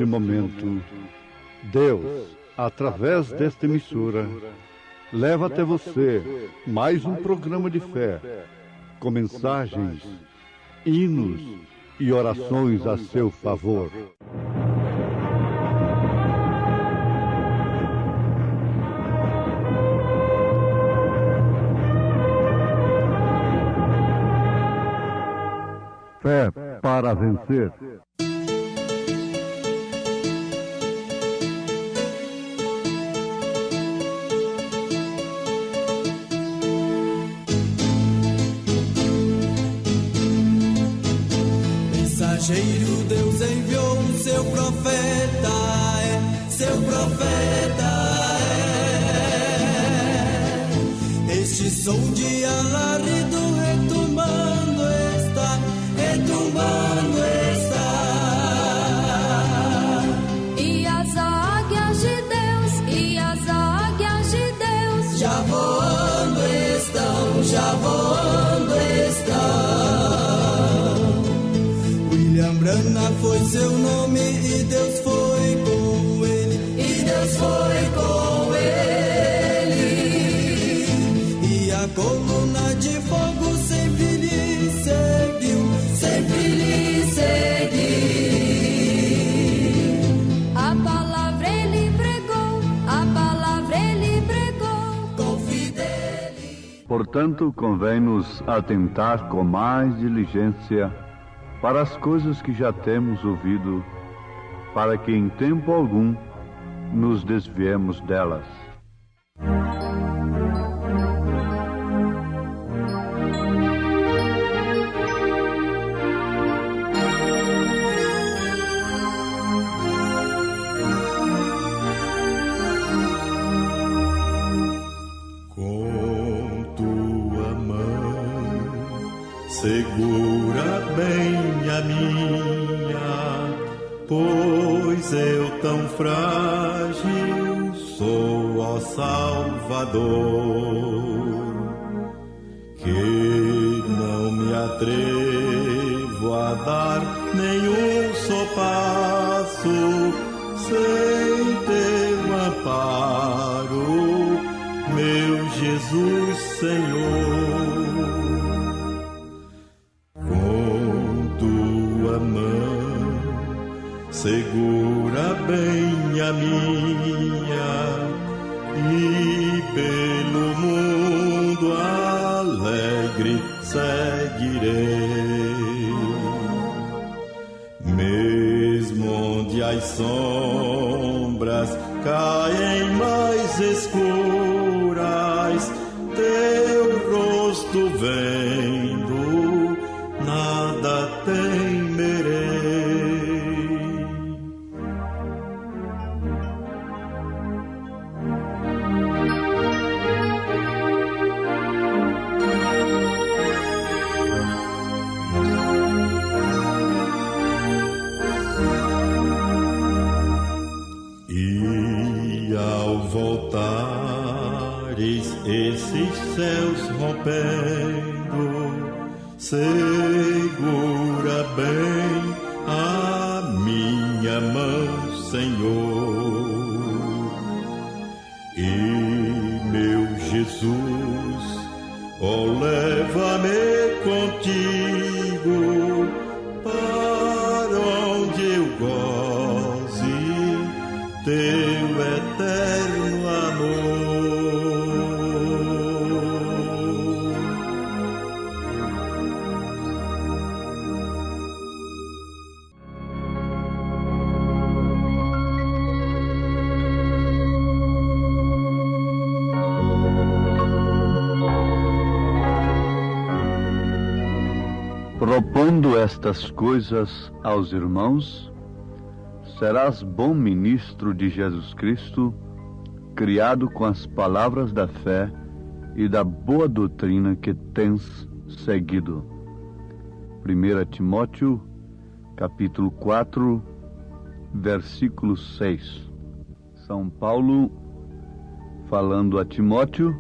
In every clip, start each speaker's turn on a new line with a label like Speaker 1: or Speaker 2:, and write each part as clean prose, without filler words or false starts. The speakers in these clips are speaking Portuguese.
Speaker 1: neste momento, Deus, através desta emissora, leva até você mais um programa de fé, com mensagens, hinos e orações a seu favor. Fé para vencer.
Speaker 2: Mensageiro, Deus enviou o seu profeta, seu profeta Este som de alarido retumbando está, retumbando está.
Speaker 3: E as águias de Deus, e as águias de Deus
Speaker 2: já voando estão, já voando estão. William Branham foi seu nome e Deus foi com ele, e Deus foi com ele. E a coluna de fogo sempre lhe seguiu, sempre lhe seguiu.
Speaker 3: A palavra ele pregou, a palavra ele pregou com fidelidade.
Speaker 1: Portanto, convém-nos atentar com mais diligência para as coisas que já temos ouvido, para que em tempo algum nos desviemos delas.
Speaker 4: Com tua mão segura bem a minha, pois eu tão frágil sou, ó Salvador, que não me atrevo a dar nenhum só passo sem teu amparo, meu Jesus Senhor. Segura bem a minha e pelo mundo alegre seguirei. Mesmo onde as sombras caem mais escuras, teu rosto vendo, nada temerei. Voltares esses céus rompendo, segura bem a minha mão, Senhor. E meu Jesus, ó, leva-me contigo para onde eu goze teu eterno amor.
Speaker 1: Propondo estas coisas aos irmãos, serás bom ministro de Jesus Cristo, criado com as palavras da fé e da boa doutrina que tens seguido. 1 Timóteo, capítulo 4, versículo 6. São Paulo falando a Timóteo,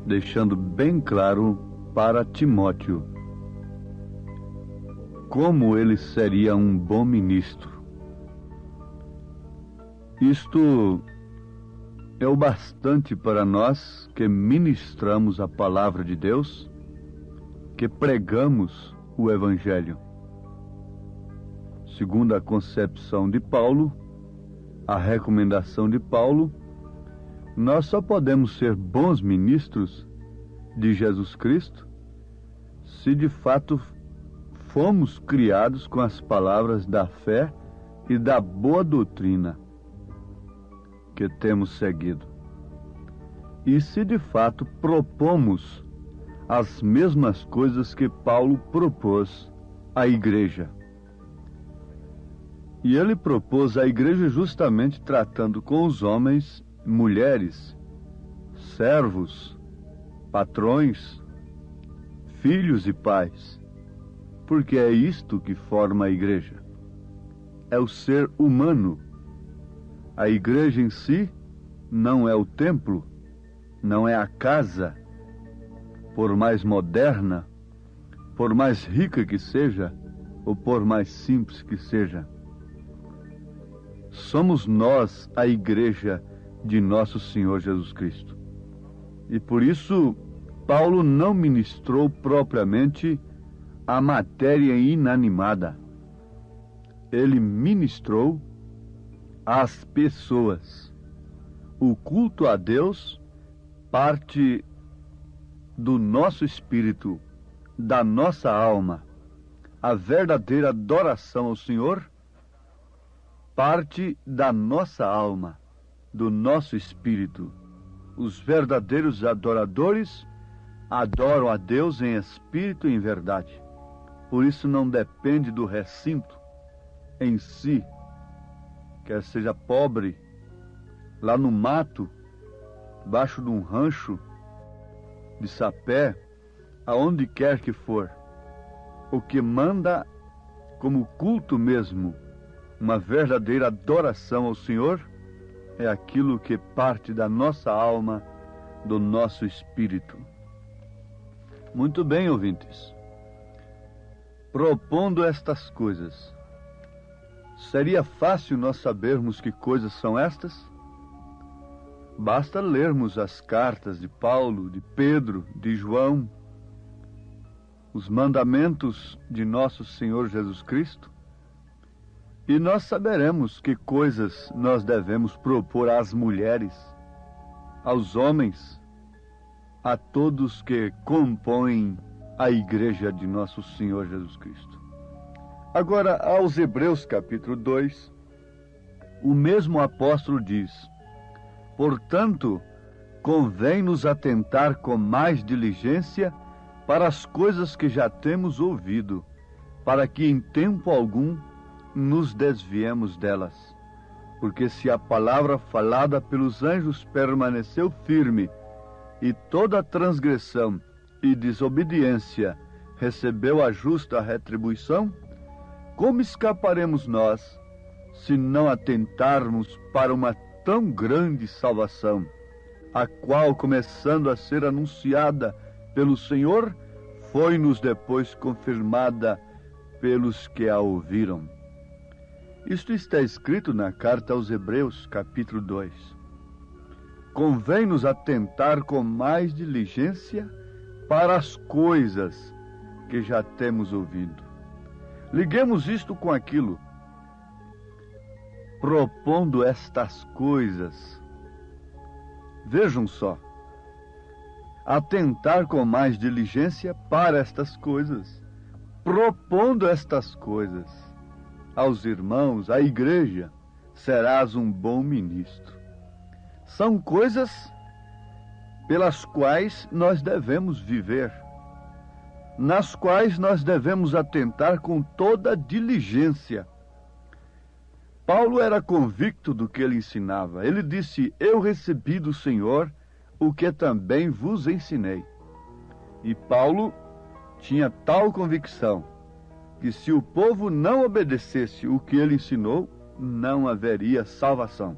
Speaker 1: deixando bem claro para Timóteo como ele seria um bom ministro,
Speaker 5: Isto é o bastante para nós que ministramos a palavra de Deus, que pregamos o Evangelho. Segundo a concepção de Paulo, a recomendação de Paulo, nós só podemos ser bons ministros de Jesus Cristo se de fato fomos criados com as palavras da fé e da boa doutrina que temos seguido. E se de fato propomos as mesmas coisas que Paulo propôs à igreja. E ele propôs à igreja justamente tratando com os homens, mulheres, servos, patrões, filhos e pais, porque é isto que forma a igreja. É o ser humano. A igreja em si não é o templo, não é a casa, por mais moderna, por mais rica que seja, ou por mais simples que seja. Somos nós a igreja de nosso Senhor Jesus Cristo. E por isso, Paulo não ministrou propriamente a matéria inanimada. Ele ministrou às pessoas. O culto a Deus parte do nosso espírito, da nossa alma. A verdadeira adoração ao Senhor parte da nossa alma, do nosso espírito. Os verdadeiros adoradores adoram a Deus em espírito e em verdade. Por isso não depende do recinto em si, quer seja pobre, lá no mato, debaixo de um rancho de sapé, aonde quer que for. O que manda como culto mesmo, uma verdadeira adoração ao Senhor, é aquilo que parte da nossa alma, do nosso espírito. Muito bem, ouvintes. Propondo estas coisas, seria fácil nós sabermos que coisas são estas? Basta lermos as cartas de Paulo, de Pedro, de João, os mandamentos de nosso Senhor Jesus Cristo, e nós saberemos que coisas nós devemos propor às mulheres, aos homens, a todos que compõem a igreja de nosso Senhor Jesus Cristo. Agora, aos Hebreus capítulo 2, o mesmo apóstolo diz: portanto, convém-nos atentar com mais diligência para as coisas que já temos ouvido, para que em tempo algum nos desviemos delas. Porque se a palavra falada pelos anjos permaneceu firme, e toda transgressão e desobediência recebeu a justa retribuição, como escaparemos nós, se não atentarmos para uma tão grande salvação, a qual, começando a ser anunciada pelo Senhor, foi-nos depois confirmada pelos que a ouviram? Isto está escrito na carta aos Hebreus, capítulo 2. Convém-nos atentar com mais diligência para as coisas que já temos ouvido. Liguemos isto com aquilo. Propondo estas coisas. Vejam só. Atentar com mais diligência para estas coisas. Propondo estas coisas aos irmãos, à igreja, serás um bom ministro. São coisas pelas quais nós devemos viver, nas quais nós devemos atentar com toda diligência. Paulo era convicto do que ele ensinava. Ele disse: eu recebi do Senhor o que também vos ensinei. E Paulo tinha tal convicção que se o povo não obedecesse o que ele ensinou, não haveria salvação.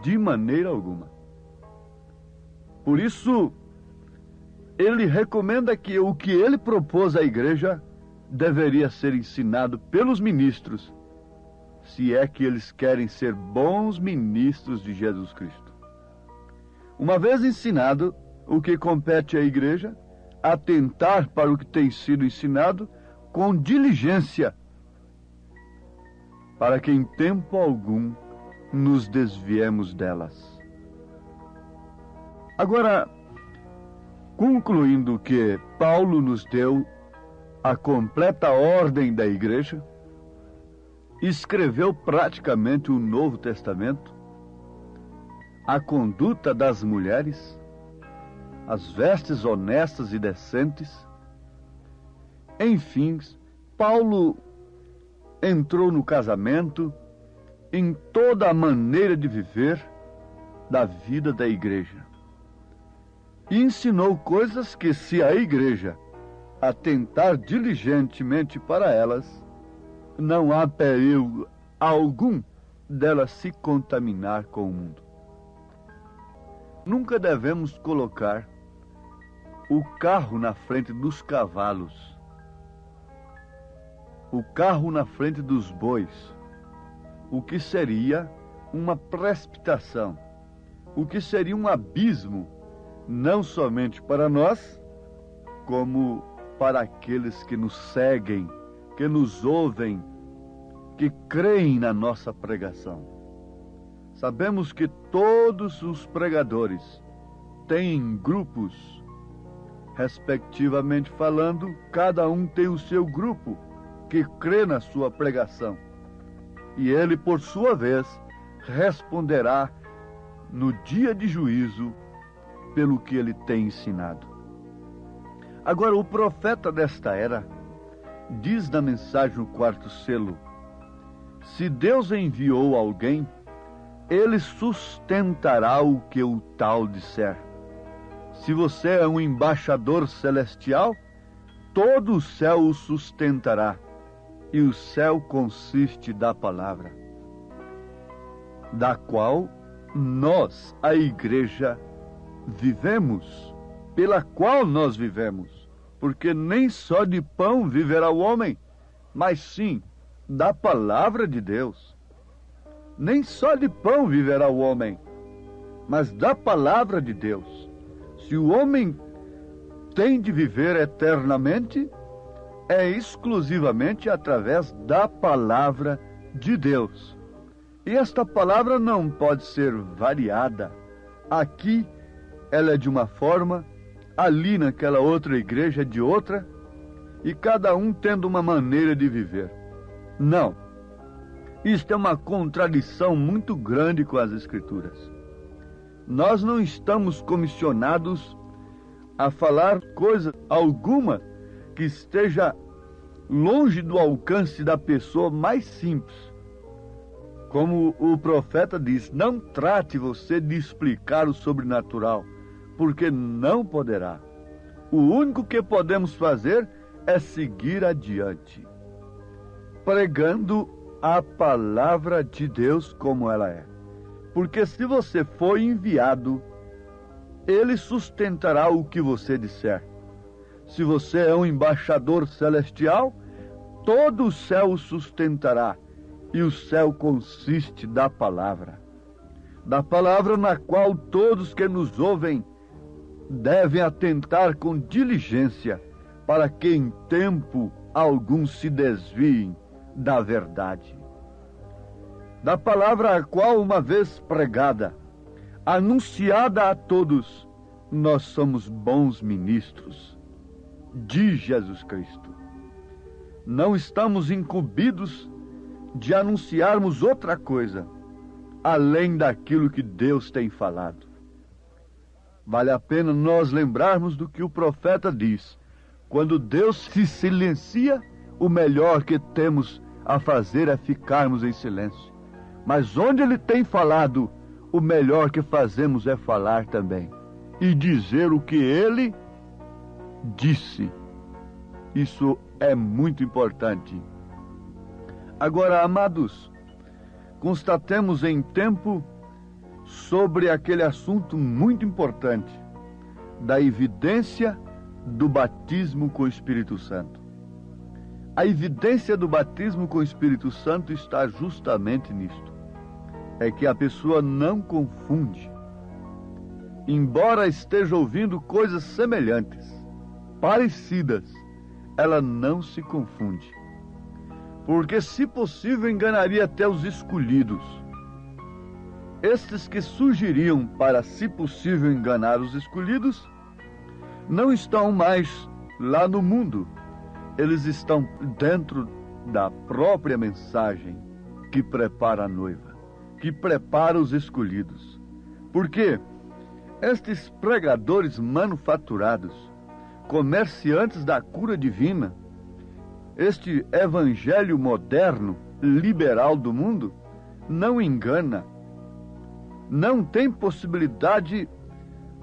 Speaker 5: De maneira alguma. Por isso, ele recomenda que o que ele propôs à igreja deveria ser ensinado pelos ministros, se é que eles querem ser bons ministros de Jesus Cristo. Uma vez ensinado o que compete à igreja, atentar para o que tem sido ensinado com diligência, para que em tempo algum nos desviemos delas. Agora, concluindo que Paulo nos deu a completa ordem da igreja, escreveu praticamente o Novo Testamento, a conduta das mulheres, as vestes honestas e decentes. Enfim, Paulo entrou no casamento, em toda a maneira de viver da vida da igreja. E ensinou coisas que, se a igreja atentar diligentemente para elas, não há perigo algum dela se contaminar com o mundo. Nunca devemos colocar o carro na frente dos cavalos, o carro na frente dos bois, o que seria uma precipitação, o que seria um abismo, não somente para nós, como para aqueles que nos seguem, que nos ouvem, que creem na nossa pregação. Sabemos que todos os pregadores têm grupos, respectivamente falando, cada um tem o seu grupo que crê na sua pregação. E ele, por sua vez, responderá no dia de juízo pelo que ele tem ensinado. Agora, o profeta desta era diz na mensagem no 4º selo: se Deus enviou alguém, ele sustentará o que o tal disser. Se você é um embaixador celestial, todo o céu o sustentará. E o céu consiste da palavra, da qual nós, a igreja, vivemos, pela qual nós vivemos. Porque nem só de pão viverá o homem, mas sim da palavra de Deus. Nem só de pão viverá o homem, mas da palavra de Deus. Se o homem tem de viver eternamente, é exclusivamente através da palavra de Deus. E esta palavra não pode ser variada. Aqui ela é de uma forma, ali naquela outra igreja é de outra, e cada um tendo uma maneira de viver. Não. Isto é uma contradição muito grande com as Escrituras. Nós não estamos comissionados a falar coisa alguma que esteja longe do alcance da pessoa mais simples. Como o profeta diz, não trate você de explicar o sobrenatural, porque não poderá. O único que podemos fazer é seguir adiante, pregando a palavra de Deus como ela é. Porque se você for enviado, ele sustentará o que você disser. Se você é um embaixador celestial, todo o céu o sustentará. E o céu consiste da palavra na qual todos que nos ouvem devem atentar com diligência, para que em tempo algum se desviem da verdade. Da palavra a qual, uma vez pregada, anunciada a todos, nós somos bons ministros de Jesus Cristo. Não estamos incumbidos de anunciarmos outra coisa, além daquilo que Deus tem falado. Vale a pena nós lembrarmos do que o profeta diz: quando Deus se silencia, o melhor que temos a fazer é ficarmos em silêncio. Mas onde ele tem falado, o melhor que fazemos é falar também, e dizer o que ele disse. Isso é muito importante. Agora, amados, constatemos em tempo sobre aquele assunto muito importante da evidência do batismo com o Espírito Santo. A evidência do batismo com o Espírito Santo está justamente nisto. É que a pessoa não confunde. Embora esteja ouvindo coisas semelhantes, parecidas, ela não se confunde. Porque, se possível, enganaria até os escolhidos. Estes que surgiriam para, se possível, enganar os escolhidos, não estão mais lá no mundo. Eles estão dentro da própria mensagem que prepara a noiva, que prepara os escolhidos. Porque estes pregadores manufaturados, comerciantes da cura divina, este evangelho moderno, liberal do mundo, não engana, não tem possibilidade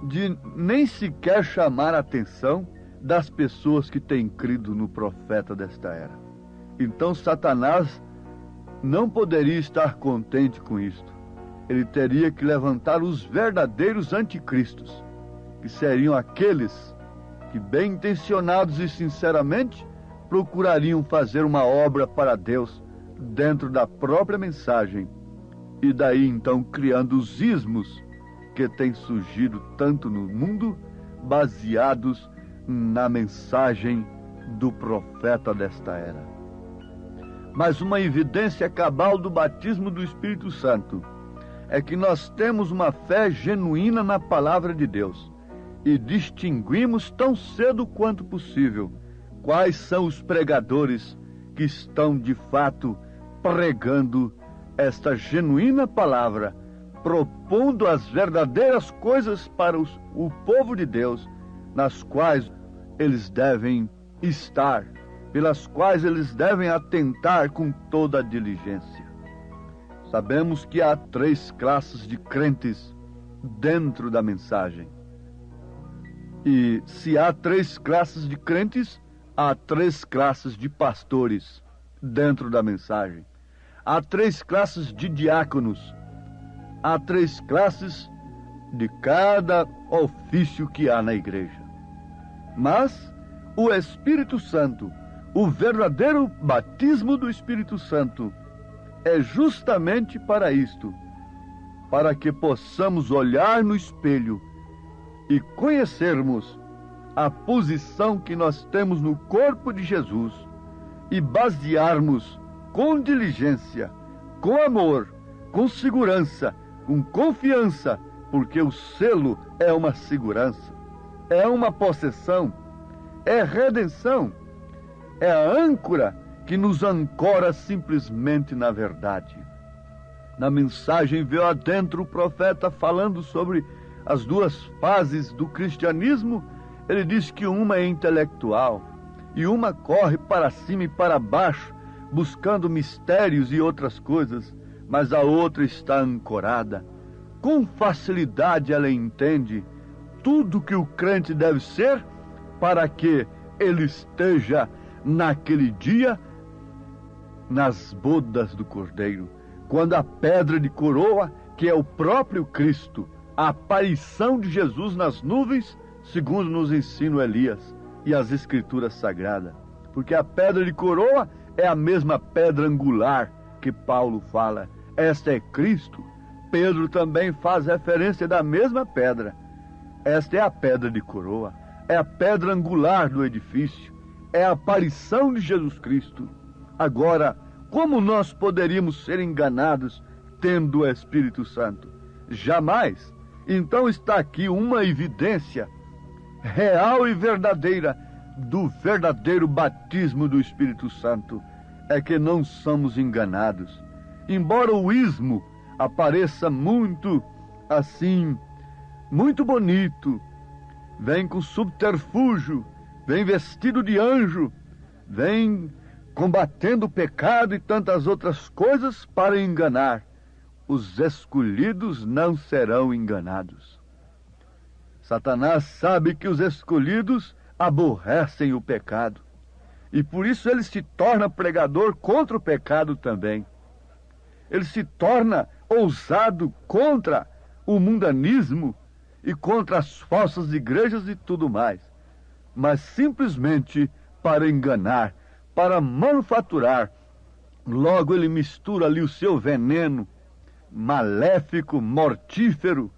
Speaker 5: de nem sequer chamar a atenção das pessoas que têm crido no profeta desta era. Então Satanás não poderia estar contente com isto. Ele teria que levantar os verdadeiros anticristos, que seriam aqueles que, bem intencionados e sinceramente, procurariam fazer uma obra para Deus dentro da própria mensagem, e daí então criando os ismos que têm surgido tanto no mundo, baseados na mensagem do profeta desta era. Mas uma evidência cabal do batismo do Espírito Santo é que nós temos uma fé genuína na palavra de Deus e distinguimos tão cedo quanto possível quais são os pregadores que estão de fato pregando esta genuína palavra, propondo as verdadeiras coisas para o povo de Deus, nas quais eles devem estar, pelas quais eles devem atentar com toda a diligência. Sabemos que há 3 classes de crentes dentro da mensagem. E se há 3 classes de crentes, há 3 classes de pastores dentro da mensagem. Há 3 classes de diáconos. Há 3 classes de cada ofício que há na igreja. Mas o Espírito Santo, o verdadeiro batismo do Espírito Santo, é justamente para isto, para que possamos olhar no espelho e conhecermos a posição que nós temos no corpo de Jesus e basearmos com diligência, com amor, com segurança, com confiança, porque o selo é uma segurança, é uma possessão, é redenção, é a âncora que nos ancora simplesmente na verdade. Na mensagem veio adentro o profeta falando sobre as 2 fases do cristianismo. Ele diz que uma é intelectual e uma corre para cima e para baixo, buscando mistérios e outras coisas, mas a outra está ancorada. Com facilidade ela entende tudo que o crente deve ser para que ele esteja naquele dia nas bodas do Cordeiro, quando a pedra de coroa, que é o próprio Cristo, a aparição de Jesus nas nuvens, segundo nos ensina Elias e as Escrituras Sagradas. Porque a pedra de coroa é a mesma pedra angular que Paulo fala. Esta é Cristo. Pedro também faz referência da mesma pedra. Esta é a pedra de coroa, é a pedra angular do edifício, é a aparição de Jesus Cristo. Agora, como nós poderíamos ser enganados tendo o Espírito Santo? Jamais. Então está aqui uma evidência real e verdadeira do verdadeiro batismo do Espírito Santo. É que não somos enganados. Embora o ismo apareça muito assim, muito bonito, vem com subterfúgio, vem vestido de anjo, vem combatendo o pecado e tantas outras coisas para enganar. Os escolhidos não serão enganados. Satanás sabe que os escolhidos aborrecem o pecado, e por isso ele se torna pregador contra o pecado também. Ele se torna ousado contra o mundanismo e contra as falsas igrejas e tudo mais, mas simplesmente para enganar para manufaturar. Logo ele mistura ali o seu veneno maléfico, mortífero,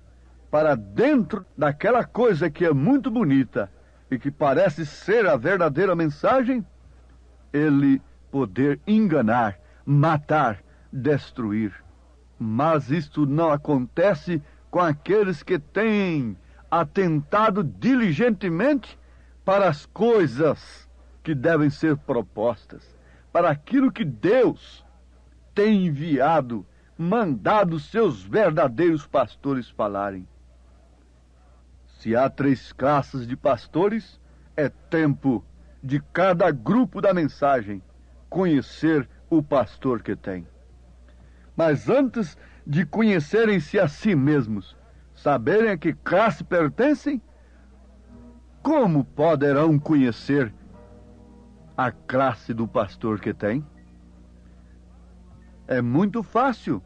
Speaker 5: para dentro daquela coisa que é muito bonita e que parece ser a verdadeira mensagem, ele poder enganar, matar, destruir. Mas isto não acontece com aqueles que têm atentado diligentemente para as coisas que devem ser propostas, para aquilo que Deus tem enviado, mandado seus verdadeiros pastores falarem. Se há 3 classes de pastores, é tempo de cada grupo da mensagem conhecer o pastor que tem. Mas antes de conhecerem-se a si mesmos, saberem a que classe pertencem, como poderão conhecer a classe do pastor que tem? É muito fácil.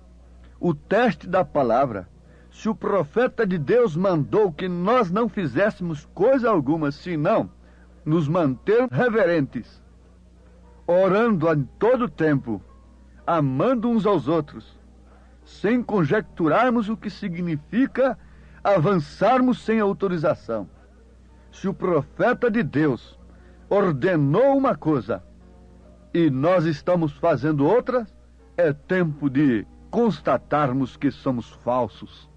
Speaker 5: O teste da palavra. Se o profeta de Deus mandou que nós não fizéssemos coisa alguma, senão nos manter reverentes, orando em todo tempo, amando uns aos outros, sem conjecturarmos o que significa avançarmos sem autorização. Se o profeta de Deus ordenou uma coisa e nós estamos fazendo outra, é tempo de constatarmos que somos falsos.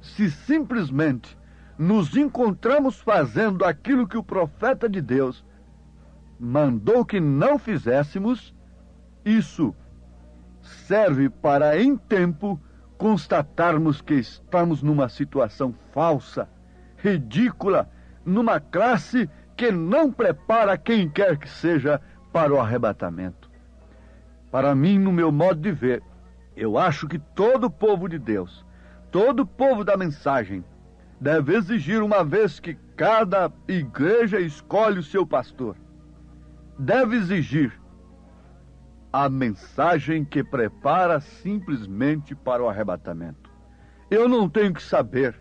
Speaker 5: Se simplesmente nos encontramos fazendo aquilo que o profeta de Deus mandou que não fizéssemos, isso serve para, em tempo, constatarmos que estamos numa situação falsa, ridícula, numa classe que não prepara quem quer que seja para o arrebatamento. Para mim, no meu modo de ver, eu acho que todo o povo de Deus, todo o povo da mensagem, deve exigir, uma vez que cada igreja escolhe o seu pastor, deve exigir a mensagem que prepara simplesmente para o arrebatamento. Eu não tenho que saber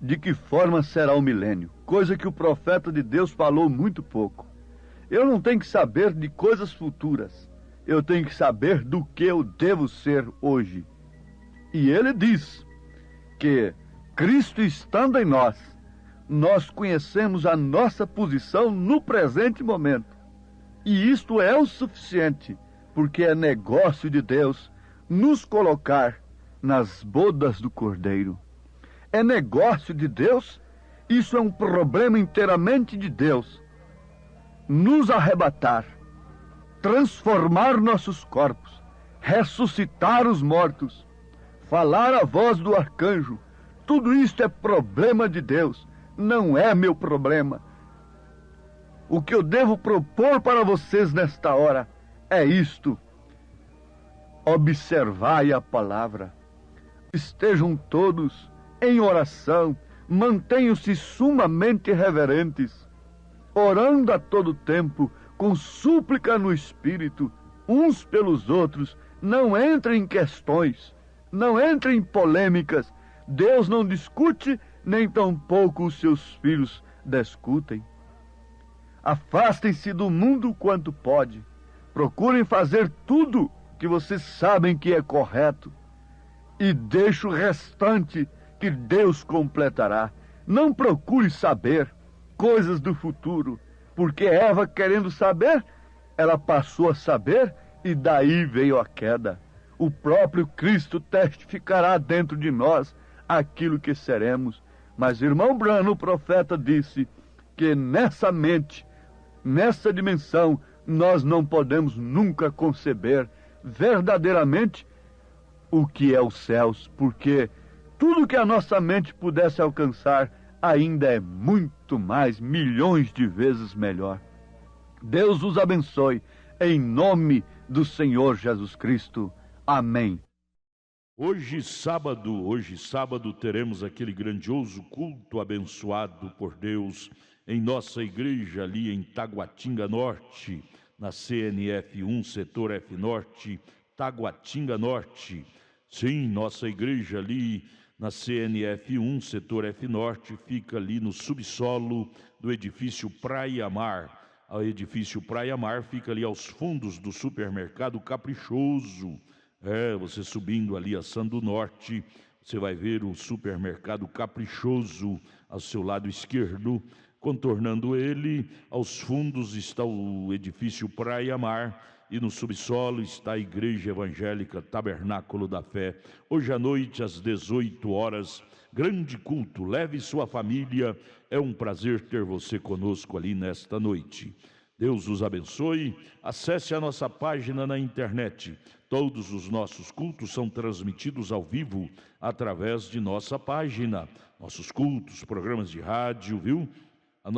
Speaker 5: de que forma será o milênio, coisa que o profeta de Deus falou muito pouco. Eu não tenho que saber de coisas futuras. Eu tenho que saber do que eu devo ser hoje. E ele diz que, Cristo estando em nós, nós conhecemos a nossa posição no presente momento. E isto é o suficiente, porque é negócio de Deus nos colocar nas bodas do Cordeiro. É negócio de Deus, isso é um problema inteiramente de Deus. Nos arrebatar, transformar nossos corpos, ressuscitar os mortos, falar a voz do arcanjo, tudo isto é problema de Deus, não é meu problema. O que eu devo propor para vocês nesta hora é isto: observai a palavra, estejam todos em oração, mantenham-se sumamente reverentes, orando a todo tempo, com súplica no Espírito, uns pelos outros. Não entrem em questões, não entrem em polêmicas. Deus não discute, nem tampouco os seus filhos discutem. Afastem-se do mundo quanto pode. Procurem fazer tudo que vocês sabem que é correto. E deixe o restante que Deus completará. Não procure saber coisas do futuro, porque Eva, querendo saber, ela passou a saber e daí veio a queda. O próprio Cristo testificará dentro de nós aquilo que seremos. Mas irmão Branham, o profeta, disse que nessa mente, nessa dimensão, nós não podemos nunca conceber verdadeiramente o que é os céus, porque tudo que a nossa mente pudesse alcançar ainda é muito mais, milhões de vezes melhor. Deus os abençoe, em nome do Senhor Jesus Cristo. Amém.
Speaker 6: Hoje sábado, teremos aquele grandioso culto abençoado por Deus em nossa igreja ali em Taguatinga Norte, na CNF 1, setor F Norte, Taguatinga Norte. Sim, nossa igreja ali na CNF 1, setor F Norte, fica ali no subsolo do edifício Praia Mar, O edifício Praia Mar fica ali aos fundos do supermercado Caprichoso. Você subindo ali a Sando Norte, você vai ver o supermercado Caprichoso ao seu lado esquerdo. Contornando ele, aos fundos está o edifício Praia Mar e no subsolo está a Igreja Evangélica Tabernáculo da Fé. Hoje à noite, às 18 horas, grande culto. Leve sua família. É um prazer ter você conosco ali nesta noite. Deus os abençoe. Acesse a nossa página na internet. Todos os nossos cultos são transmitidos ao vivo através de nossa página. Nossos cultos, programas de rádio, viu?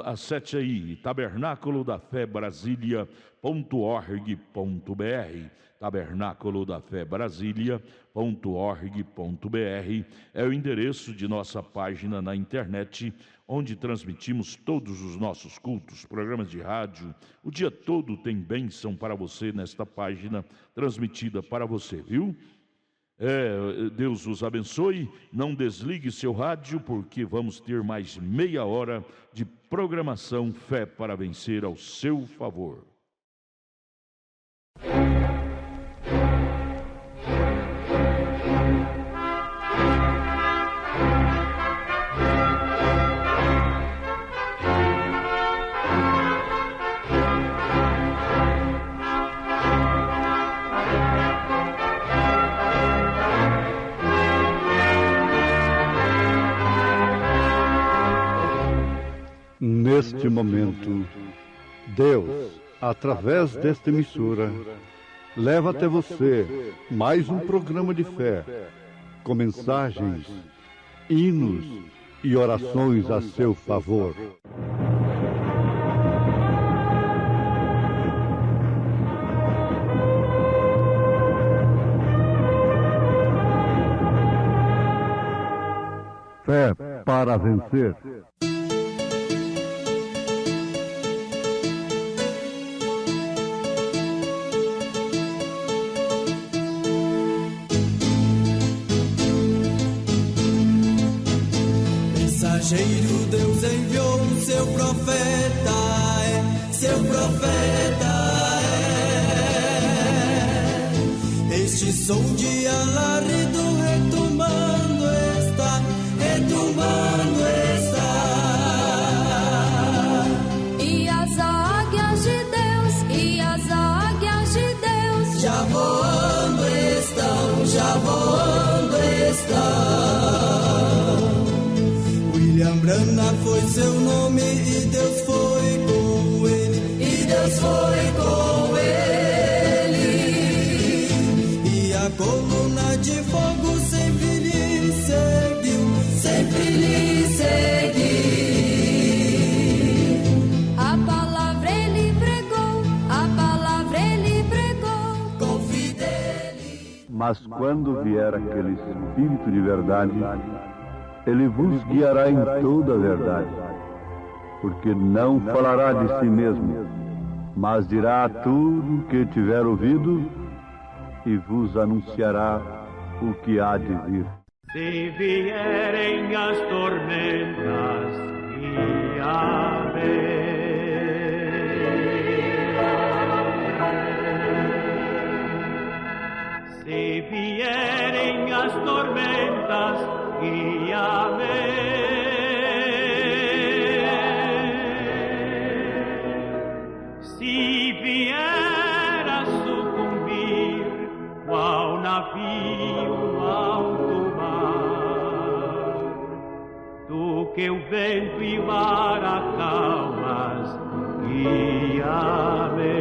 Speaker 6: Acesse aí, tabernáculo da fé Brasília.org.br, tabernáculo da fé Brasília.org.br é o endereço de nossa página na internet, onde transmitimos todos os nossos cultos, programas de rádio. O dia todo tem bênção para você nesta página transmitida para você, viu? Deus os abençoe. Não desligue seu rádio, porque vamos ter mais meia hora de programação Fé para Vencer ao seu favor.
Speaker 1: Neste momento, Deus, através desta emissora, leva até você mais um programa de fé, com mensagens, hinos e orações a seu favor. Fé para vencer.
Speaker 2: Mensageiro, Deus enviou o seu profeta, seu profeta Este som de alarido retumbando está, retumbando está.
Speaker 3: E as águias de Deus, e as águias de Deus
Speaker 2: já voando estão, já voando estão. William Branham foi seu nome e Deus foi com ele, e Deus foi com ele. E a coluna de fogo sempre lhe seguiu, sempre lhe seguiu.
Speaker 3: A palavra ele pregou, a palavra ele pregou
Speaker 2: com fidelidade.
Speaker 5: Mas quando vier aquele Espírito de verdade, ele vos guiará em toda a verdade, porque não falará de si mesmo, mas dirá tudo o que tiver ouvido e vos anunciará o que há de vir.
Speaker 7: Se vierem as tormentas e a se vierem as tormentas e a se vier a sucumbir qual navio alto mar, tu que o vento e o mar acalmas, guia-me.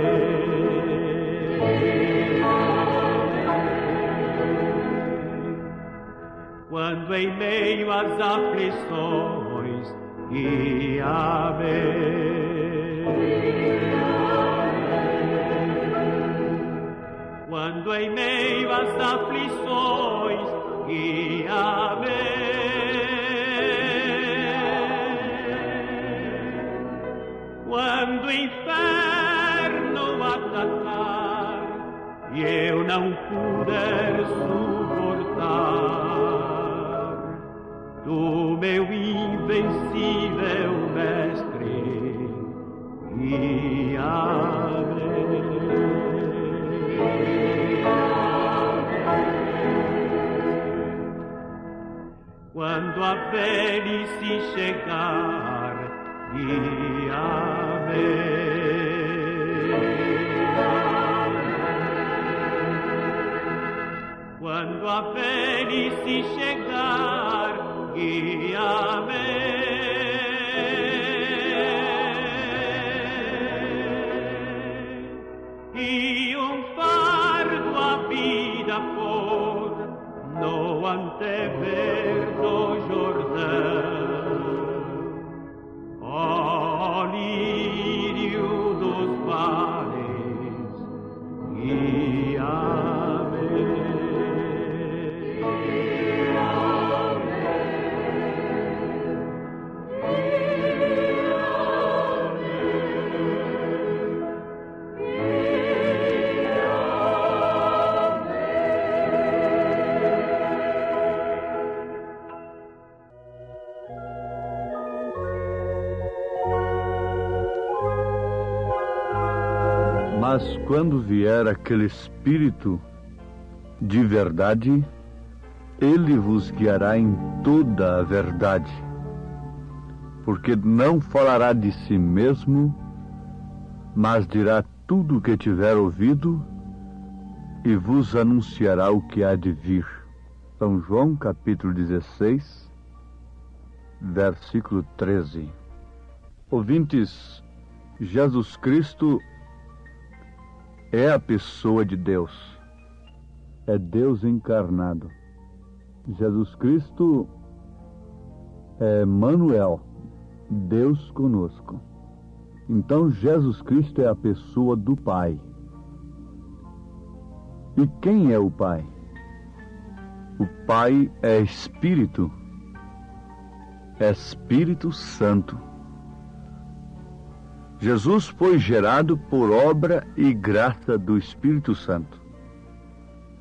Speaker 7: Quando em meio às aflições, guia-me. Quando em meio às aflições, guia-me. Quando o inferno atacar e eu não puder suportar, tu, meu invencível mestre, guíame. Quando a velhice chegar, guíame. Quando a velhice chegar, guíame. E fardo a vida por no anteverdo Jordão. Ó lírio dos vales, guíame.
Speaker 5: Mas quando vier aquele Espírito de verdade, ele vos guiará em toda a verdade, porque não falará de si mesmo, mas dirá tudo o que tiver ouvido e vos anunciará o que há de vir. São João, capítulo 16, versículo 13. Ouvintes, Jesus Cristo é a pessoa de Deus. É Deus encarnado. Jesus Cristo é Emmanuel, Deus conosco. Então Jesus Cristo é a pessoa do Pai. E quem é o Pai? O Pai é Espírito. Espírito Santo. Jesus foi gerado por obra e graça do Espírito Santo.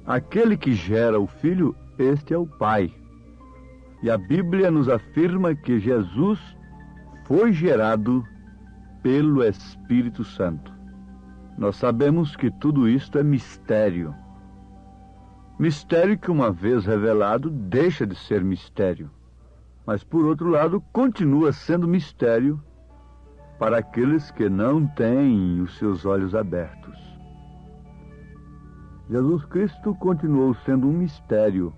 Speaker 5: Aquele que gera o Filho, este é o Pai. E a Bíblia nos afirma que Jesus foi gerado pelo Espírito Santo. Nós sabemos que tudo isto é mistério. Mistério que, uma vez revelado, deixa de ser mistério. Mas, por outro lado, continua sendo mistério para aqueles que não têm os seus olhos abertos. Jesus Cristo continuou sendo um mistério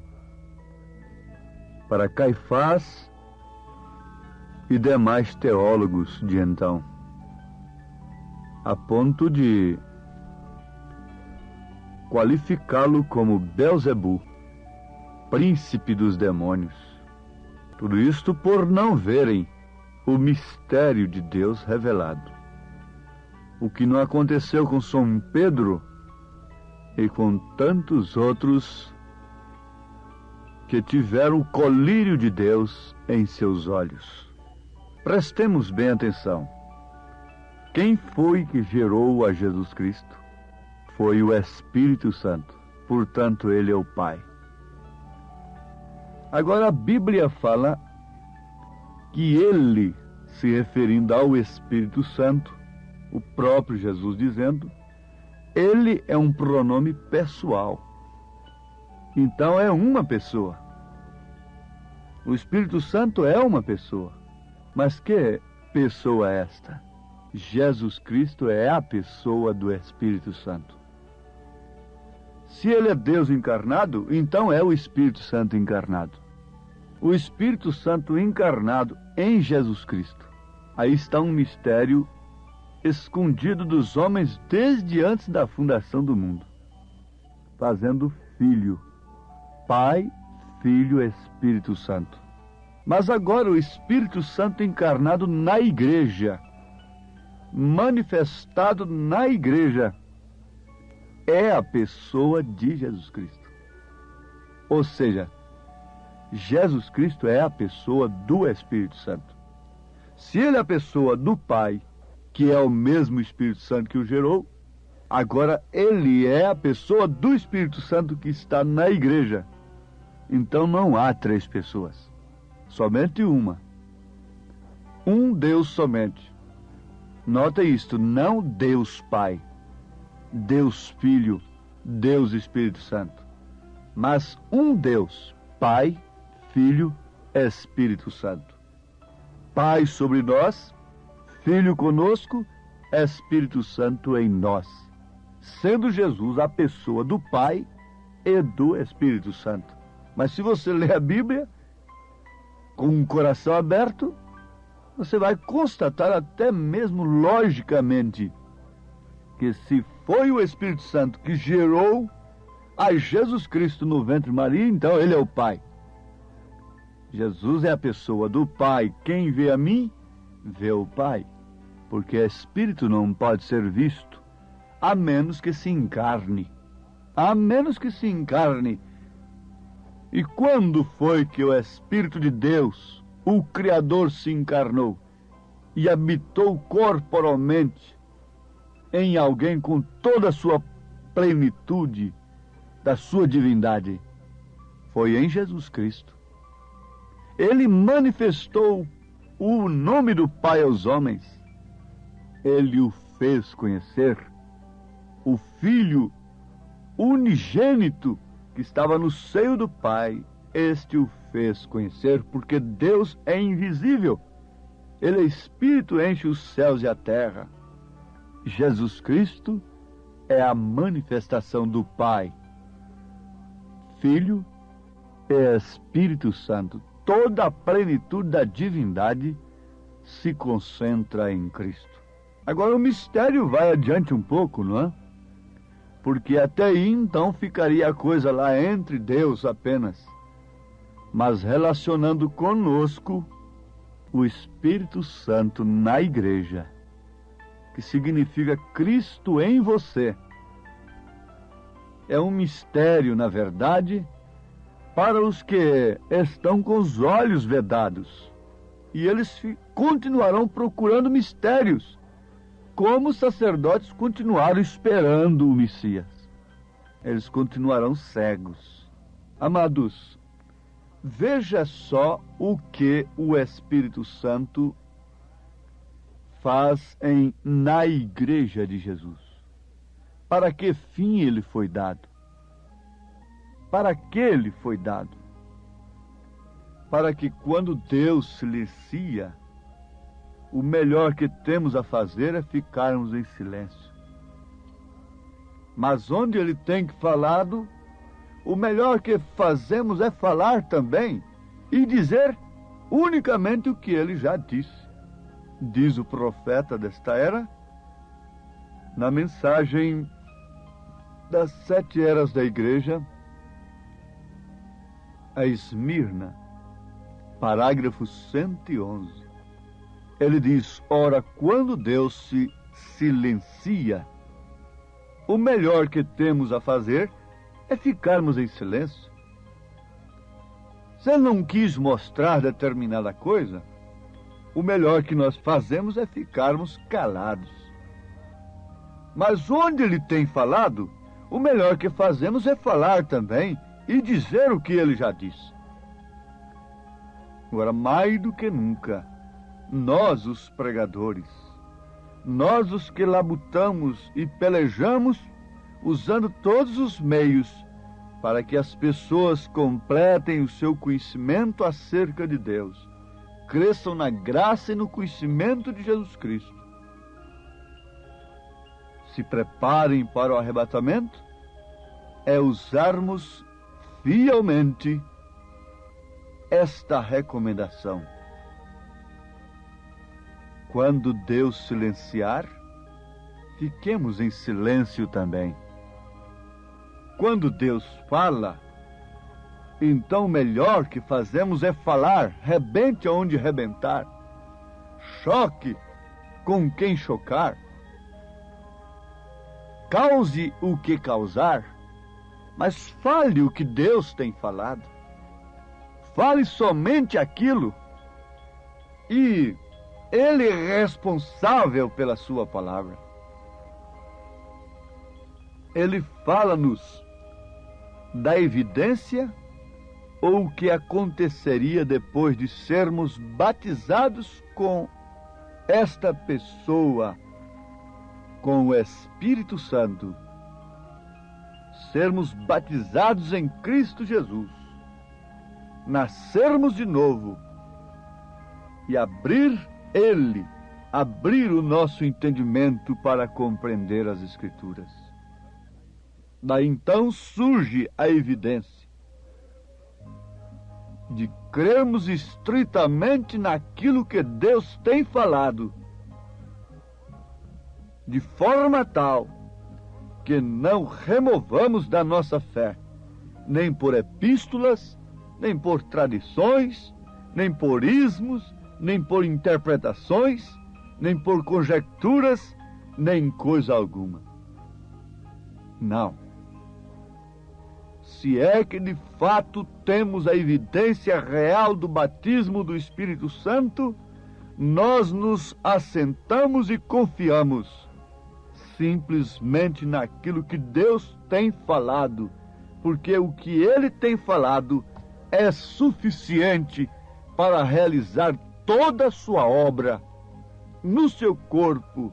Speaker 5: para Caifás e demais teólogos de então, a ponto de qualificá-lo como Belzebu, príncipe dos demônios. Tudo isto por não verem o mistério de Deus revelado. O que não aconteceu com São Pedro e com tantos outros que tiveram o colírio de Deus em seus olhos. Prestemos bem atenção. Quem foi que gerou a Jesus Cristo? Foi o Espírito Santo. Portanto, ele é o Pai. Agora a Bíblia fala que ele, se referindo ao Espírito Santo, o próprio Jesus dizendo, ele é um pronome pessoal. Então é uma pessoa. O Espírito Santo é uma pessoa. Mas que pessoa é esta? Jesus Cristo é a pessoa do Espírito Santo. Se ele é Deus encarnado, então é o Espírito Santo encarnado. O Espírito Santo encarnado em Jesus Cristo. Aí está um mistério escondido dos homens desde antes da fundação do mundo, fazendo Filho, Pai, Filho, Espírito Santo. Mas agora o Espírito Santo encarnado na igreja, manifestado na igreja, é a pessoa de Jesus Cristo. Ou seja, Jesus Cristo é a pessoa do Espírito Santo. Se ele é a pessoa do Pai, que é o mesmo Espírito Santo que o gerou, agora ele é a pessoa do Espírito Santo que está na igreja. Então não há três pessoas, somente uma. Um Deus somente. Nota isto, não Deus Pai, Deus Filho, Deus Espírito Santo, mas um Deus, Pai, Filho, Espírito Santo. Pai sobre nós, Filho conosco, Espírito Santo em nós, sendo Jesus a pessoa do Pai e do Espírito Santo. Mas se você ler a Bíblia com um coração aberto, você vai constatar até mesmo logicamente que se foi o Espírito Santo que gerou a Jesus Cristo no ventre de Maria, então ele é o Pai. Jesus é a pessoa do Pai. Quem vê a mim, vê o Pai. Porque Espírito não pode ser visto, a menos que se encarne. A menos que se encarne. E quando foi que o Espírito de Deus, o Criador, se encarnou e habitou corporalmente em alguém com toda a sua plenitude da sua divindade? Foi em Jesus Cristo. Ele manifestou o nome do Pai aos homens. Ele o fez conhecer. O Filho unigênito que estava no seio do Pai, este o fez conhecer, porque Deus é invisível. Ele é Espírito, enche os céus e a terra. Jesus Cristo é a manifestação do Pai, Filho e Espírito Santo. Toda a plenitude da divindade se concentra em Cristo. Agora o mistério vai adiante um pouco, não é? Porque até aí então ficaria a coisa lá entre Deus apenas, mas relacionando conosco o Espírito Santo na igreja, que significa Cristo em você. É um mistério, na verdade, para os que estão com os olhos vedados. E eles continuarão procurando mistérios, como os sacerdotes continuaram esperando o Messias. Eles continuarão cegos. Amados, veja só o que o Espírito Santo faz na igreja de Jesus. Para que fim ele foi dado? Para que ele foi dado? Para que quando Deus silencia, o melhor que temos a fazer é ficarmos em silêncio. Mas onde ele tem falado, o melhor que fazemos é falar também e dizer unicamente o que ele já disse. Diz o profeta desta era, na mensagem das 7 eras da igreja, a Esmirna, parágrafo 111. Ele diz: ora, quando Deus se silencia, o melhor que temos a fazer é ficarmos em silêncio. Se ele não quis mostrar determinada coisa, o melhor que nós fazemos é ficarmos calados. Mas onde ele tem falado, o melhor que fazemos é falar também e dizer o que ele já disse. Agora, mais do que nunca, nós, os pregadores, nós, os que labutamos e pelejamos, usando todos os meios para que as pessoas completem o seu conhecimento acerca de Deus, cresçam na graça e no conhecimento de Jesus Cristo, se preparem para o arrebatamento, é usarmos fielmente esta recomendação. Quando Deus silenciar, fiquemos em silêncio também. Quando Deus fala, então o melhor que fazemos é falar, rebente aonde rebentar, choque com quem chocar, cause o que causar, mas fale o que Deus tem falado. Fale somente aquilo, e Ele é responsável pela sua palavra. Ele fala-nos da evidência ou o que aconteceria depois de sermos batizados com esta pessoa com o Espírito Santo, sermos batizados em Cristo Jesus, nascermos de novo e abrir o nosso entendimento para compreender as Escrituras. Daí então surge a evidência de crermos estritamente naquilo que Deus tem falado, de forma tal que não removamos da nossa fé, nem por epístolas, nem por tradições, nem por ismos, nem por interpretações, nem por conjecturas, nem coisa alguma. Não. Se é que de fato temos a evidência real do batismo do Espírito Santo, nós nos assentamos e confiamos simplesmente naquilo que Deus tem falado, porque o que Ele tem falado é suficiente para realizar toda a sua obra no seu corpo,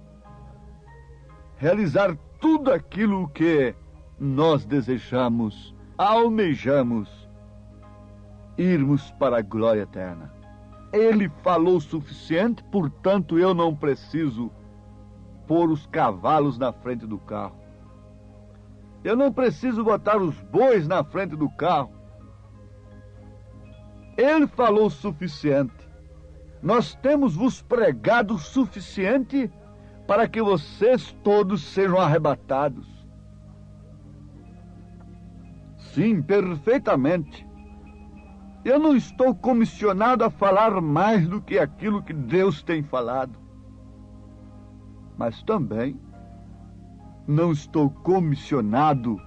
Speaker 5: realizar tudo aquilo que nós desejamos, almejamos, irmos para a glória eterna. Ele falou o suficiente, portanto eu não preciso pôr os cavalos na frente do carro. Eu não preciso botar os bois na frente do carro. Ele falou o suficiente. Nós temos vos pregado o suficiente para que vocês todos sejam arrebatados. Sim, perfeitamente. Eu não estou comissionado a falar mais do que aquilo que Deus tem falado. Mas também não estou comissionado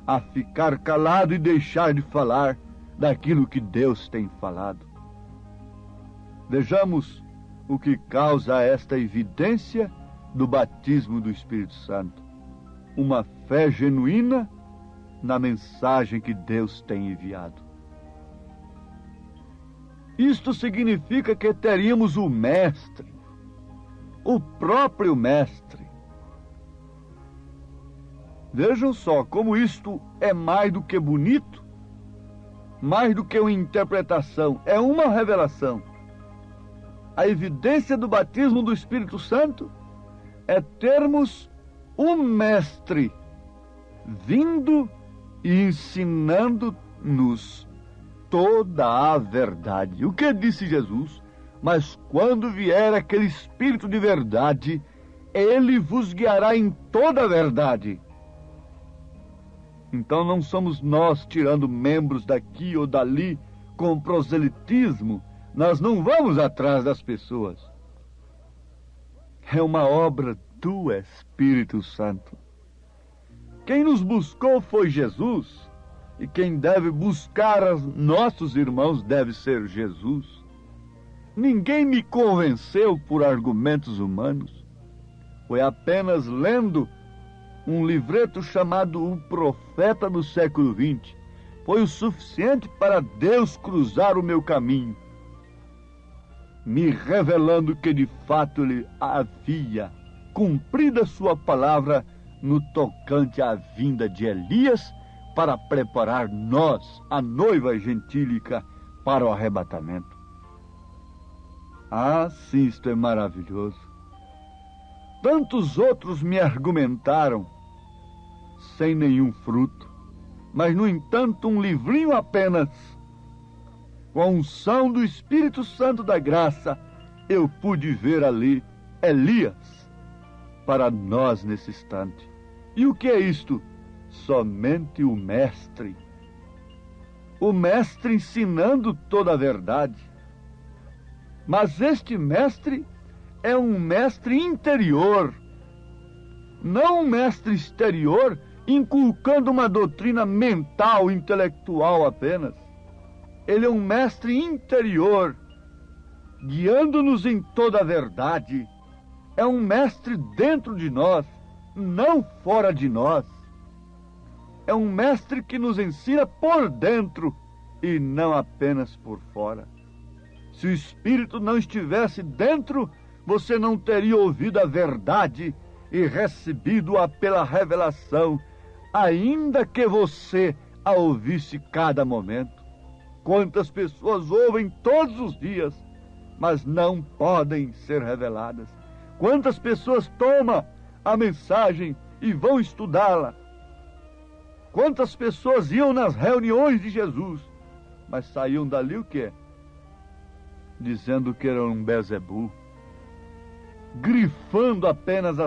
Speaker 5: a ficar calado e deixar de falar daquilo que Deus tem falado. Vejamos o que causa esta evidência do batismo do Espírito Santo. Uma fé genuína na mensagem que Deus tem enviado. Isto significa que teríamos o Mestre, o próprio Mestre. Vejam só como isto é mais do que bonito, mais do que uma interpretação, é uma revelação. A evidência do batismo do Espírito Santo é termos um Mestre vindo e ensinando-nos toda a verdade. O que disse Jesus? Mas quando vier aquele Espírito de verdade, ele vos guiará em toda a verdade. Então não somos nós tirando membros daqui ou dali com proselitismo. Nós não vamos atrás das pessoas. É uma obra do Espírito Santo. Quem nos buscou foi Jesus, e quem deve buscar os nossos irmãos deve ser Jesus. Ninguém me convenceu por argumentos humanos. Foi apenas lendo um livreto chamado O Profeta do Século XX. Foi o suficiente para Deus cruzar o meu caminho, me revelando que de fato Ele havia cumprido a sua palavra no tocante à vinda de Elias para preparar nós, a noiva gentílica, para o arrebatamento. Ah, sim, isto é maravilhoso. Tantos outros me argumentaram sem nenhum fruto, mas, no entanto, um livrinho apenas, com a unção do Espírito Santo da graça, eu pude ver ali Elias para nós nesse instante. E o que é isto? Somente o Mestre. O Mestre ensinando toda a verdade. Mas este Mestre é um Mestre interior, não um Mestre exterior, inculcando uma doutrina mental, intelectual apenas. Ele é um Mestre interior, guiando-nos em toda a verdade. É um Mestre dentro de nós, não fora de nós. É um Mestre que nos ensina por dentro e não apenas por fora. Se o Espírito não estivesse dentro, você não teria ouvido a verdade e recebido-a pela revelação, ainda que você a ouvisse cada momento. Quantas pessoas ouvem todos os dias, mas não podem ser reveladas. Quantas pessoas tomam a mensagem e vão estudá-la. Quantas pessoas iam nas reuniões de Jesus, mas saíam dali o quê? Dizendo que eram um Beelzebul, grifando apenas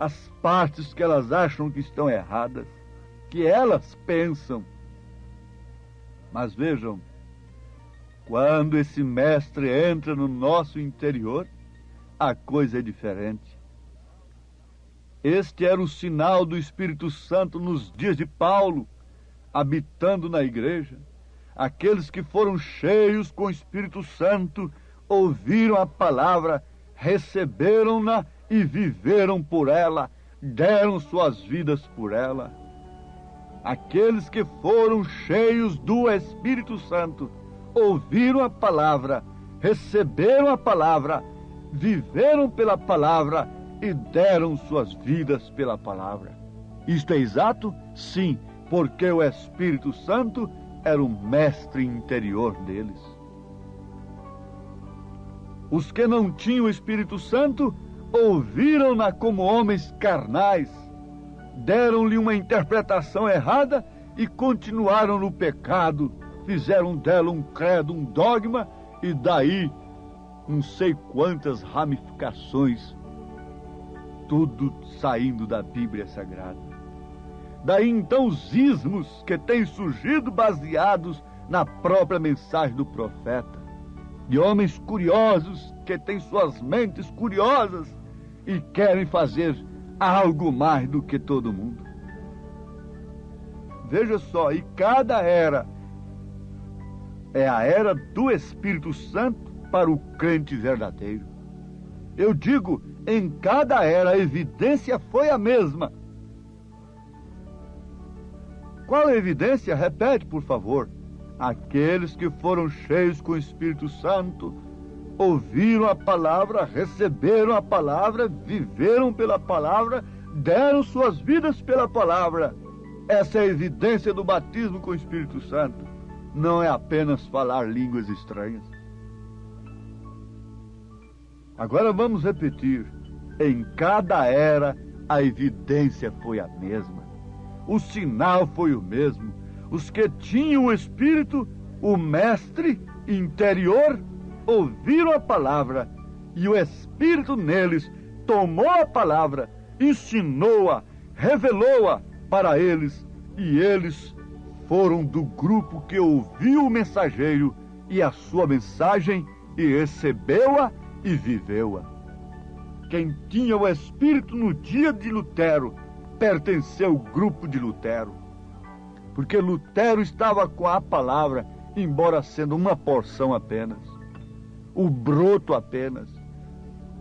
Speaker 5: as partes que elas acham que estão erradas, que elas pensam. Mas vejam, quando esse mestre entra no nosso interior, a coisa é diferente. Este era o sinal do Espírito Santo nos dias de Paulo, habitando na igreja. Aqueles que foram cheios com o Espírito Santo ouviram a palavra, receberam-na e viveram por ela, deram suas vidas por ela. Aqueles que foram cheios do Espírito Santo ouviram a palavra, receberam a palavra, viveram pela palavra e deram suas vidas pela palavra. Isto é exato? Sim, porque o Espírito Santo era o mestre interior deles. Os que não tinham o Espírito Santo ouviram-na como homens carnais, deram-lhe uma interpretação errada e continuaram no pecado, fizeram dela um credo, um dogma, e daí não sei quantas ramificações, tudo saindo da Bíblia Sagrada. Daí então os ismos que têm surgido baseados na própria mensagem do profeta, de homens curiosos que têm suas mentes curiosas e querem fazer algo mais do que todo mundo. Veja só, e cada era é a era do Espírito Santo para o crente verdadeiro. Eu digo, em cada era a evidência foi a mesma. Qual a evidência? Repete, por favor. Aqueles que foram cheios com o Espírito Santo ouviram a palavra, receberam a palavra, viveram pela palavra, deram suas vidas pela palavra. Essa é a evidência do batismo com o Espírito Santo. Não é apenas falar línguas estranhas. Agora vamos repetir. Em cada era a evidência foi a mesma. O sinal foi o mesmo. Os que tinham o Espírito, o mestre interior, ouviram a palavra, e o Espírito neles tomou a palavra, ensinou-a, revelou-a para eles, e eles foram do grupo que ouviu o mensageiro e a sua mensagem, e recebeu-a e viveu-a. Quem tinha o Espírito no dia de Lutero pertenceu ao grupo de Lutero, porque Lutero estava com a palavra, embora sendo uma porção apenas, o broto apenas.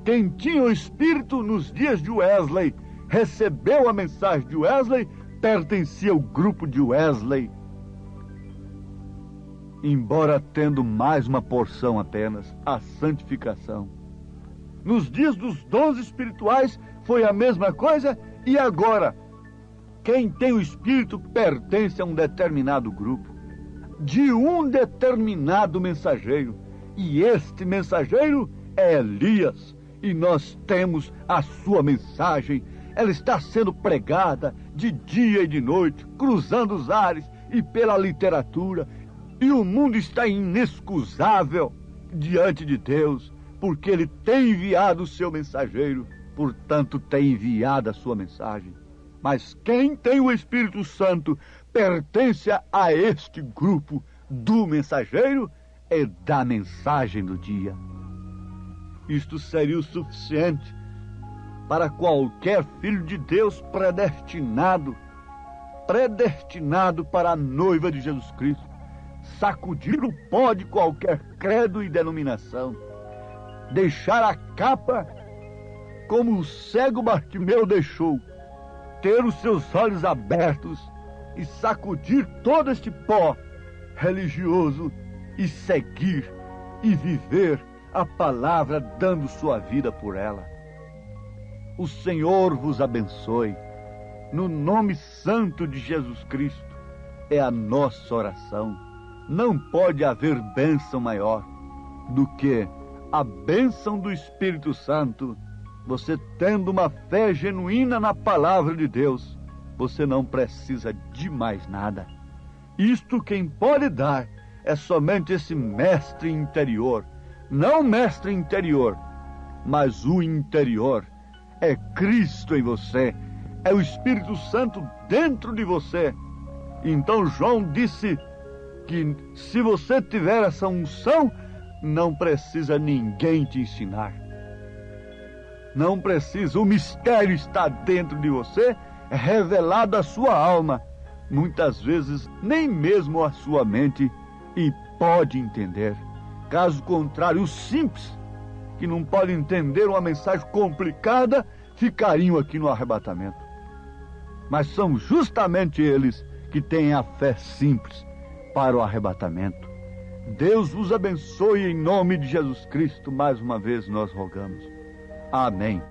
Speaker 5: Quem tinha o Espírito nos dias de Wesley, recebeu a mensagem de Wesley, pertencia ao grupo de Wesley, embora tendo mais uma porção apenas, a santificação. Nos dias dos dons espirituais foi a mesma coisa, e agora, quem tem o Espírito pertence a um determinado grupo, de um determinado mensageiro, e este mensageiro é Elias, e nós temos a sua mensagem. Ela está sendo pregada de dia e de noite, cruzando os ares e pela literatura, e o mundo está inexcusável diante de Deus, porque Ele tem enviado o seu mensageiro, portanto tem enviado a sua mensagem. Mas quem tem o Espírito Santo pertence a este grupo do mensageiro e da mensagem do dia. Isto seria o suficiente para qualquer filho de Deus predestinado para a noiva de Jesus Cristo, sacudir o pó de qualquer credo e denominação, deixar a capa como o cego Bartimeu deixou, ter os seus olhos abertos e sacudir todo este pó religioso e seguir e viver a palavra dando sua vida por ela. O Senhor vos abençoe. No nome santo de Jesus Cristo é a nossa oração. Não pode haver bênção maior do que a bênção do Espírito Santo. Você tendo uma fé genuína na palavra de Deus, você não precisa de mais nada. Isto quem pode dar é somente esse mestre interior. Não mestre interior, mas o interior. É Cristo em você, é o Espírito Santo dentro de você. Então João disse que se você tiver essa unção, não precisa ninguém te ensinar. Não precisa, o mistério está dentro de você, é revelado à sua alma. Muitas vezes nem mesmo a sua mente e pode entender. Caso contrário, os simples, que não podem entender uma mensagem complicada, ficariam aqui no arrebatamento. Mas são justamente eles que têm a fé simples para o arrebatamento. Deus vos abençoe em nome de Jesus Cristo. Mais uma vez nós rogamos. Amém.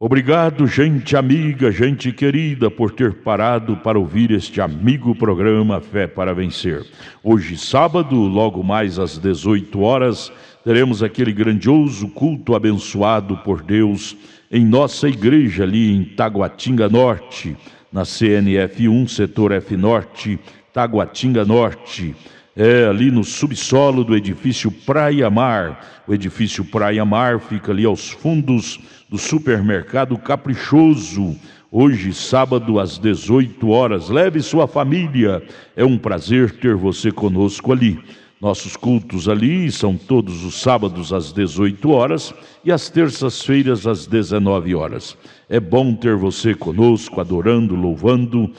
Speaker 6: Obrigado, gente amiga, gente querida, por ter parado para ouvir este amigo programa Fé para Vencer. Hoje, sábado, logo mais às 18 horas, teremos aquele grandioso culto abençoado por Deus em nossa igreja ali em Taguatinga Norte, na CNF 1, setor F Norte, Taguatinga Norte. É ali no subsolo do edifício Praia Mar. O edifício Praia Mar fica ali aos fundos do supermercado Caprichoso. Hoje, sábado, às 18 horas. Leve sua família. É um prazer ter você conosco ali. Nossos cultos ali são todos os sábados às 18 horas e às terças-feiras às 19 horas. É bom ter você conosco, adorando, louvando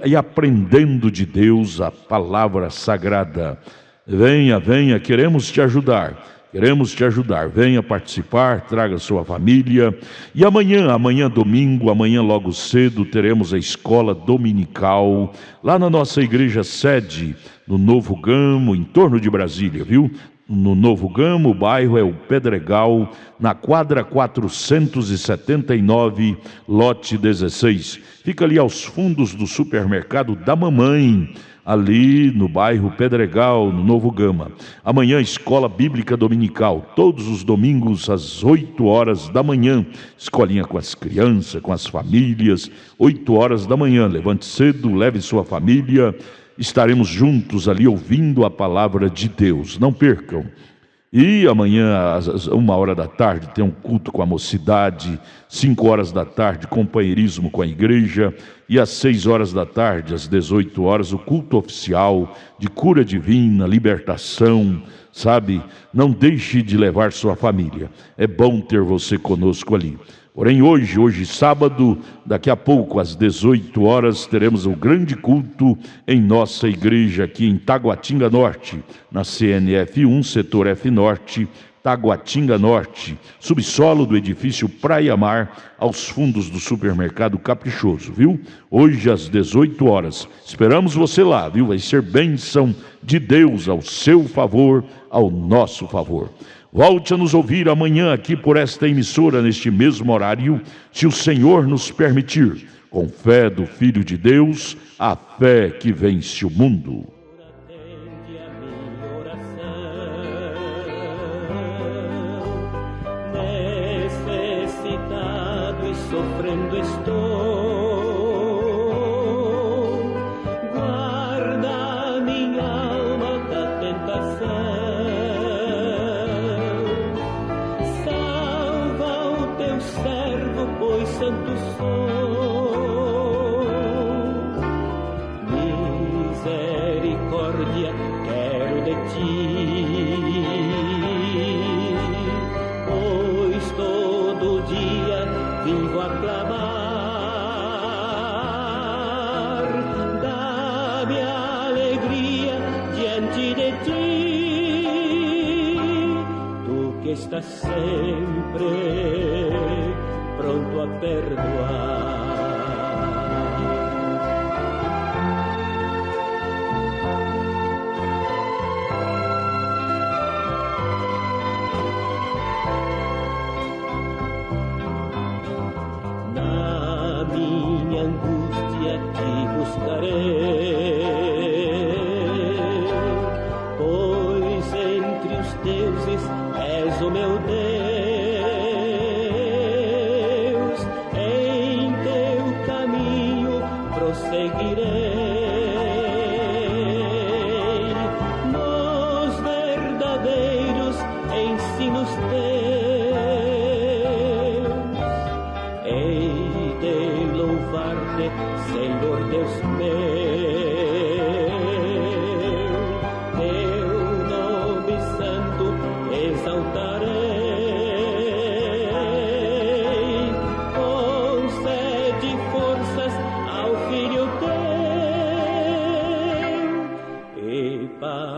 Speaker 6: e aprendendo de Deus a palavra sagrada. Venha, venha, queremos te ajudar. Queremos te ajudar. Venha participar, traga sua família. E amanhã domingo, amanhã logo cedo, teremos a escola dominical lá na nossa igreja sede, no Novo Gamo, em torno de Brasília, viu? No Novo Gamo, o bairro é o Pedregal, na quadra 479, lote 16. Fica ali aos fundos do supermercado da Mamãe, ali no bairro Pedregal, no Novo Gama. Amanhã, escola bíblica dominical, todos os domingos às 8 horas da manhã. Escolinha com as crianças, com as famílias, 8 horas da manhã. Levante cedo, leve sua família. Estaremos juntos ali ouvindo a palavra de Deus. Não percam. E amanhã, às 1 hora da tarde, tem um culto com a mocidade. 5 horas da tarde, companheirismo com a igreja. E às 6 horas da tarde, às 18 horas, o culto oficial de cura divina, libertação, sabe? Não deixe de levar sua família. É bom ter você conosco ali. Porém, hoje sábado, daqui a pouco, às 18 horas, teremos um grande culto em nossa igreja aqui em Taguatinga Norte, na CNF 1, setor F Norte, Taguatinga Norte, subsolo do edifício Praia Mar, aos fundos do supermercado Caprichoso, viu? Hoje, às 18 horas. Esperamos você lá, viu? Vai ser bênção de Deus ao seu favor, ao nosso favor. Volte a nos ouvir amanhã aqui por esta emissora, neste mesmo horário, se o Senhor nos permitir, com fé do Filho de Deus, a fé que vence o mundo.
Speaker 7: Atende a minha oração, necessitado e sofrendo estou, guarda minha alma da tentação. Servo, pois santo sou, misericórdia quero de ti, pois todo dia vivo a clamar, dá-me alegria diante de ti, tu que estás sempre pronto a perdoar.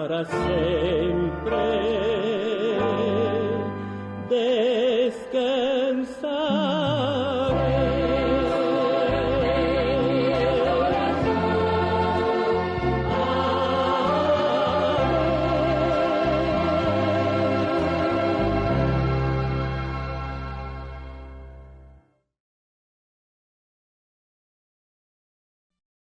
Speaker 7: para sempre.